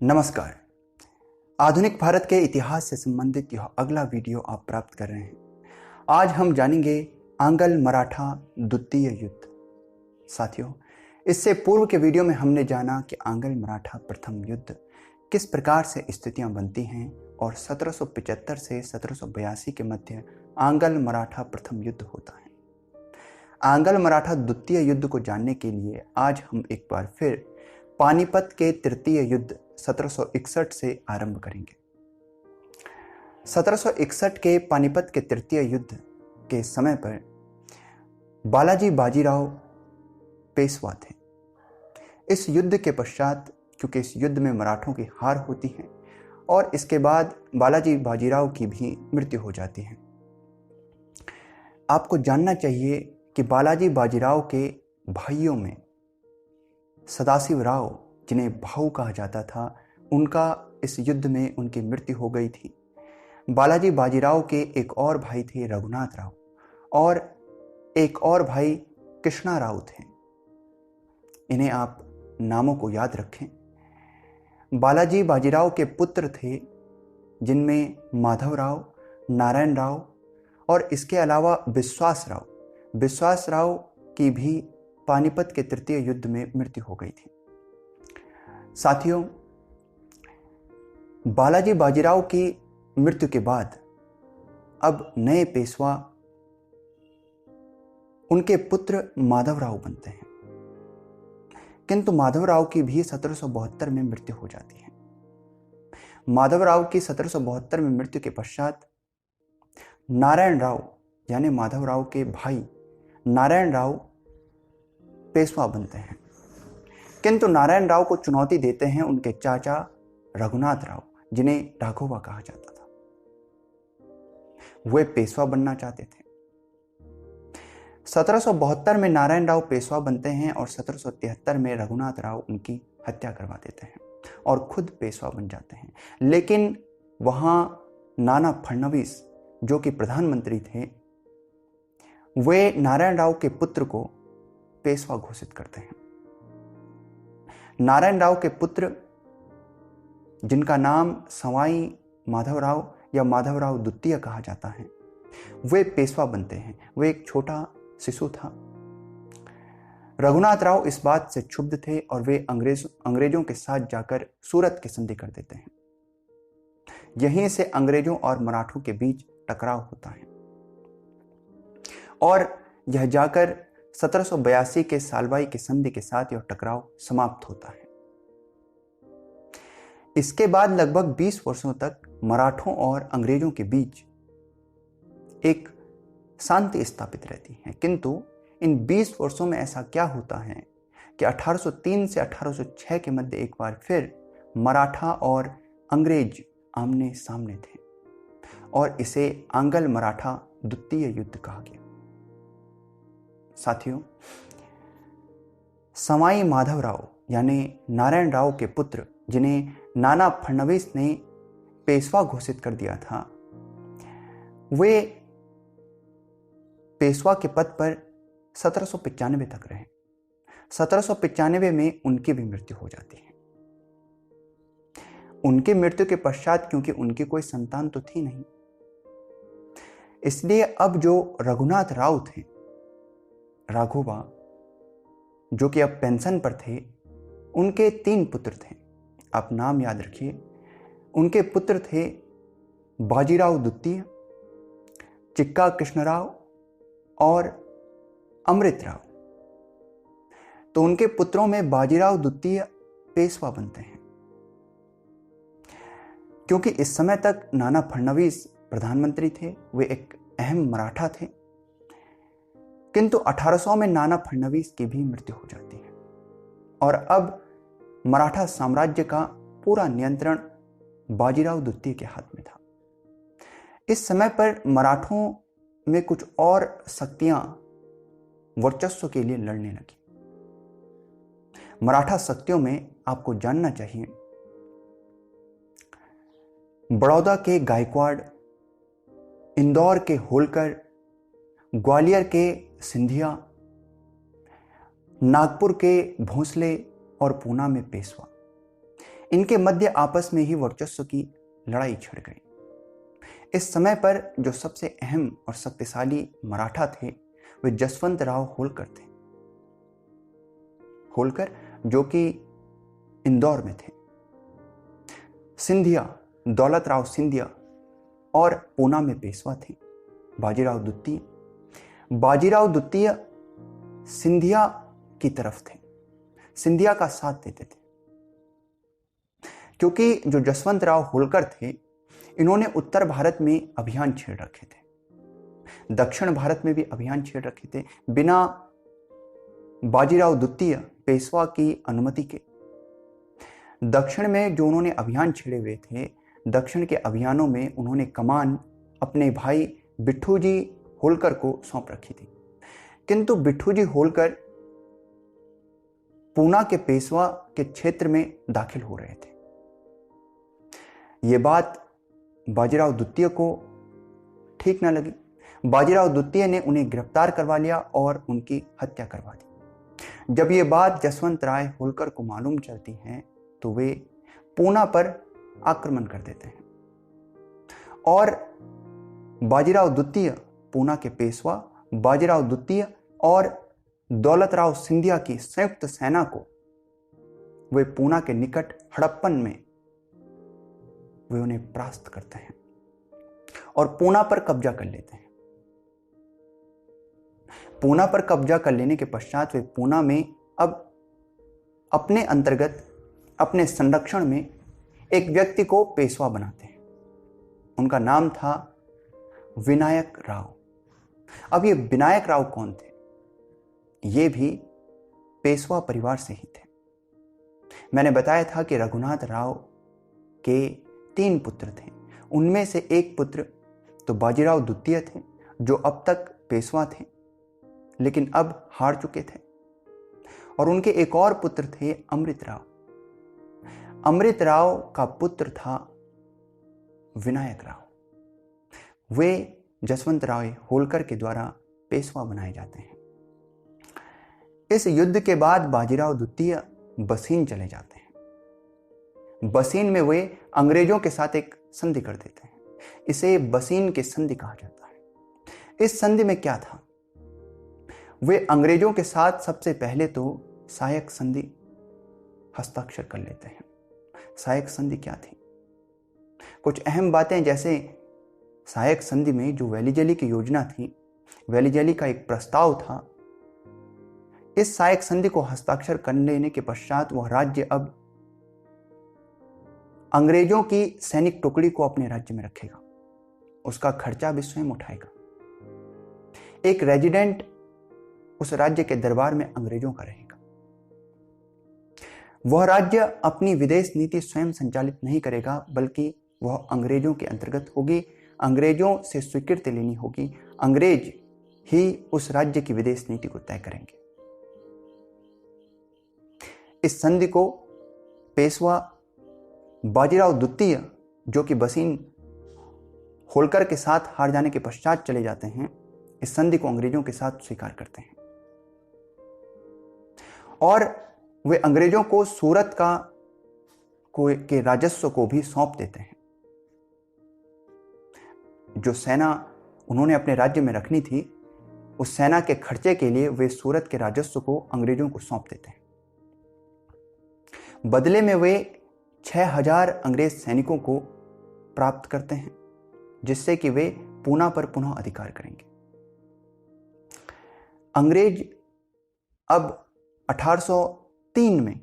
नमस्कार। आधुनिक भारत के इतिहास से संबंधित यह अगला वीडियो आप प्राप्त कर रहे हैं। आज हम जानेंगे आंग्ल मराठा द्वितीय युद्ध। साथियों, इससे पूर्व के वीडियो में हमने जाना कि आंग्ल मराठा प्रथम युद्ध किस प्रकार से स्थितियां बनती हैं और 1775 से 1782 के मध्य आंग्ल मराठा प्रथम युद्ध होता है। आंग्ल मराठा द्वितीय युद्ध को जानने के लिए आज हम एक बार फिर पानीपत के तृतीय युद्ध 1761 से आरंभ करेंगे। 1761 के पानीपत के तृतीय युद्ध के समय पर बालाजी बाजीराव पेशवा थे। इस युद्ध के पश्चात, क्योंकि इस युद्ध में मराठों की हार होती है और इसके बाद बालाजी बाजीराव की भी मृत्यु हो जाती है। आपको जानना चाहिए कि बालाजी बाजीराव के भाइयों में सदाशिव राव, जिन्हें भाऊ कहा जाता था, उनका इस युद्ध में उनकी मृत्यु हो गई थी। बालाजी बाजीराव के एक और भाई थे रघुनाथ राव और एक और भाई कृष्णा राव थे। इन्हें आप नामों को याद रखें। बालाजी बाजीराव के पुत्र थे जिनमें माधव राव, नारायण राव और इसके अलावा विश्वास राव की भी पानीपत के तृतीय युद्ध में मृत्यु हो गई थी। साथियों, बालाजी बाजीराव की मृत्यु के बाद अब नए पेशवा उनके पुत्र माधवराव बनते हैं, किंतु माधवराव की भी 1772 में मृत्यु हो जाती है। माधवराव की 1772 में मृत्यु के पश्चात नारायण राव, यानी माधवराव के भाई नारायण राव पेशवा बनते हैं, किंतु नारायण राव को चुनौती देते हैं उनके चाचा रघुनाथ राव, जिन्हें राघोबा कहा जाता था। वे पेशवा बनना चाहते थे। 1772 में नारायण राव पेशवा बनते हैं और 1773 में रघुनाथ राव उनकी हत्या करवा देते हैं और खुद पेशवा बन जाते हैं। लेकिन वहां नाना फडणवीस, जो कि प्रधानमंत्री थे, वे नारायण राव के पुत्र को पेशवा घोषित करते हैं। नारायण राव के पुत्र, जिनका नाम सवाई माधवराव या माधवराव द्वितीय कहा जाता है, वे पेशवा बनते हैं। वे एक छोटा शिशु था। रघुनाथ राव इस बात से क्षुब्ध थे और वे अंग्रेजों के साथ जाकर सूरत की संधि कर देते हैं। यहीं से अंग्रेजों और मराठों के बीच टकराव होता है और यह जाकर 1782 के सालबाई की संधि के साथ यह टकराव समाप्त होता है। इसके बाद लगभग 20 वर्षों तक मराठों और अंग्रेजों के बीच एक शांति स्थापित रहती है, किंतु इन 20 वर्षों में ऐसा क्या होता है कि 1803 से 1806 के मध्य एक बार फिर मराठा और अंग्रेज आमने सामने थे और इसे आंग्ल मराठा द्वितीय युद्ध कहा गया। साथियों, सवाई माधवराव यानी नारायण राव के पुत्र, जिन्हें नाना फडणवीस ने पेशवा घोषित कर दिया था, वे पेशवा के पद पर 1795 तक रहे। 1795 में उनकी भी मृत्यु हो जाती है। उनकी मृत्यु के पश्चात, क्योंकि उनकी कोई संतान तो थी नहीं, इसलिए अब जो रघुनाथ राव थे, राघोबा, जो कि अब पेंशन पर थे, उनके 3 पुत्र थे। आप नाम याद रखिए। उनके पुत्र थे बाजीराव द्वितीय, चिक्का कृष्णराव और अमृत राव। तो उनके पुत्रों में बाजीराव द्वितीय पेशवा बनते हैं। क्योंकि इस समय तक नाना फडणवीस प्रधानमंत्री थे, वे एक अहम मराठा थे, किंतु 1800 में नाना फडणवीस की भी मृत्यु हो जाती है और अब मराठा साम्राज्य का पूरा नियंत्रण बाजीराव द्वितीय के हाथ में था। इस समय पर मराठों में कुछ और शक्तियां वर्चस्व के लिए लड़ने लगी। मराठा शक्तियों में आपको जानना चाहिए, बड़ौदा के गायकवाड़, इंदौर के होलकर, ग्वालियर के सिंधिया, नागपुर के भोंसले और पूना में पेशवा, इनके मध्य आपस में ही वर्चस्व की लड़ाई छिड़ गई। इस समय पर जो सबसे अहम और शक्तिशाली मराठा थे वे जसवंत राव होलकर थे। होलकर जो कि इंदौर में थे। सिंधिया दौलत राव सिंधिया और पूना में पेशवा थे बाजीराव द्वितीय। बाजीराव द्वितीय सिंधिया की तरफ थे, सिंधिया का साथ देते थे, क्योंकि जो जसवंत राव होलकर थे इन्होंने उत्तर भारत में अभियान छेड़ रखे थे, दक्षिण भारत में भी अभियान छेड़ रखे थे बिना बाजीराव द्वितीय पेशवा की अनुमति के। दक्षिण में जो उन्होंने अभियान छेड़े हुए थे, दक्षिण के अभियानों में उन्होंने कमान अपने भाई बिट्ठू जी होलकर को सौंप रखी थी, किंतु बिट्ठू जी होलकर पूना के पेशवा के क्षेत्र में दाखिल हो रहे थे। यह बात बाजीराव द्वितीय को ठीक न लगी। बाजीराव द्वितीय ने उन्हें गिरफ्तार करवा लिया और उनकी हत्या करवा दी। जब यह बात जसवंत राय होलकर को मालूम चलती है तो वे पूना पर आक्रमण कर देते हैं और बाजीराव द्वितीय, पूना के पेशवा बाजीराव द्वितीय और दौलत राव सिंधिया की संयुक्त सेना को वे पूना के निकट हड़प्पन में वे उन्हें परास्त करते हैं और पूना पर कब्जा कर लेते हैं। पूना पर कब्जा कर लेने के पश्चात वे पूना में अब अपने अंतर्गत, अपने संरक्षण में एक व्यक्ति को पेशवा बनाते हैं। उनका नाम था विनायक राव। अब ये विनायक राव कौन थे? ये भी पेशवा परिवार से ही थे। मैंने बताया था कि रघुनाथ राव के 3 पुत्र थे, उनमें से एक पुत्र तो बाजीराव द्वितीय थे जो अब तक पेशवा थे लेकिन अब हार चुके थे, और उनके एक और पुत्र थे अमृत राव। अमृत राव का पुत्र था विनायक राव। वे जसवंत राव होलकर के द्वारा पेशवा बनाए जाते हैं। इस युद्ध के बाद बाजीराव द्वितीय बसीन चले जाते हैं। बसीन में वे अंग्रेजों के साथ एक संधि कर देते हैं। इसे बसीन की संधि कहा जाता है। इस संधि में क्या था? वे अंग्रेजों के साथ सबसे पहले तो सहायक संधि हस्ताक्षर कर लेते हैं। सहायक संधि क्या थी? कुछ अहम बातें, जैसे सहायक संधि में जो वेलिजली की योजना थी, वेलिजली का एक प्रस्ताव था। इस सहायक संधि को हस्ताक्षर कर लेने के पश्चात वह राज्य अब अंग्रेजों की सैनिक टुकड़ी को अपने राज्य में रखेगा, उसका खर्चा भी स्वयं उठाएगा। एक रेजिडेंट उस राज्य के दरबार में अंग्रेजों का रहेगा। वह राज्य अपनी विदेश नीति स्वयं संचालित नहीं करेगा, बल्कि वह अंग्रेजों के अंतर्गत होगी, अंग्रेजों से स्वीकृति लेनी होगी, अंग्रेज ही उस राज्य की विदेश नीति को तय करेंगे। इस संधि को पेशवा बाजीराव द्वितीय, जो कि बसीन होलकर के साथ हार जाने के पश्चात चले जाते हैं, इस संधि को अंग्रेजों के साथ स्वीकार करते हैं और वे अंग्रेजों को सूरत के राजस्व को भी सौंप देते हैं। जो सेना उन्होंने अपने राज्य में रखनी थी, उस सेना के खर्चे के लिए वे सूरत के राजस्व को अंग्रेजों को सौंप देते हैं। बदले में वे 6000 अंग्रेज सैनिकों को प्राप्त करते हैं, जिससे कि वे पूना पर पुनः अधिकार करेंगे। अंग्रेज अब 1803 में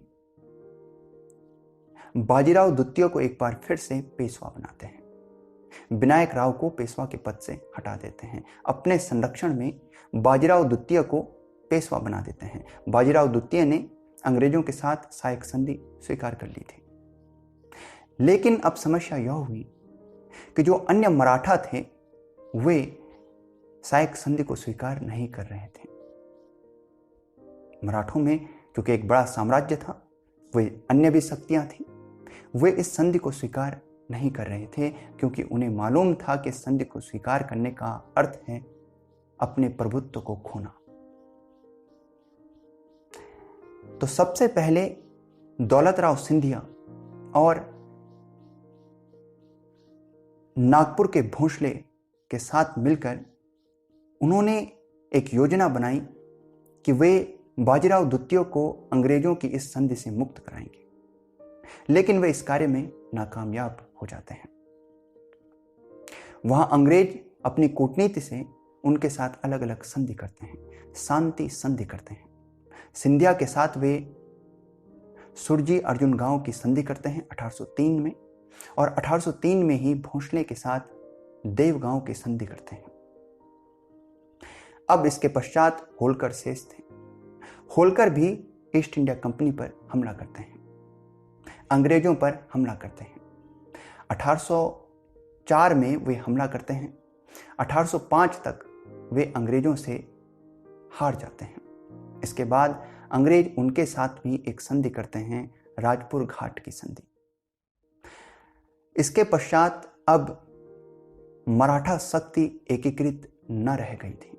बाजीराव द्वितीय को एक बार फिर से पेशवा बनाते हैं। विनायक राव को पेशवा के पद से हटा देते हैं। अपने संरक्षण में बाजीराव द्वितीय को पेशवा बना देते हैं। बाजीराव द्वितीय ने अंग्रेजों के साथ सहायक संधि स्वीकार कर ली थी। लेकिन अब समस्या यह हुई कि जो अन्य मराठा थे वे सहायक संधि को स्वीकार नहीं कर रहे थे। मराठों में क्योंकि एक बड़ा साम्राज्य था, वे अन्य भी शक्तियां थी, वे इस संधि को स्वीकार नहीं कर रहे थे, क्योंकि उन्हें मालूम था कि इस संधि को स्वीकार करने का अर्थ है अपने प्रभुत्व को खोना। तो सबसे पहले दौलत राव सिंधिया और नागपुर के भोंसले के साथ मिलकर उन्होंने एक योजना बनाई कि वे बाजीराव द्वितीय को अंग्रेजों की इस संधि से मुक्त कराएंगे, लेकिन वे इस कार्य में नाकामयाब हो जाते हैं। वहां अंग्रेज अपनी कूटनीति से उनके साथ अलग अलग संधि करते हैं, शांति संधि करते हैं। सिंधिया के साथ वे सुरजी अर्जुन गांव की संधि करते हैं 1803 में, और 1803 में ही भोंसले के साथ देवगांव की संधि करते हैं। अब इसके पश्चात होलकर शेष थे। होलकर भी ईस्ट इंडिया कंपनी पर हमला करते हैं, अंग्रेजों पर हमला करते हैं। 1804 में वे हमला करते हैं। 1805 तक वे अंग्रेजों से हार जाते हैं। इसके बाद अंग्रेज उनके साथ भी एक संधि करते हैं, राजपुर घाट की संधि। इसके पश्चात अब मराठा शक्ति एकीकृत न रह गई थी।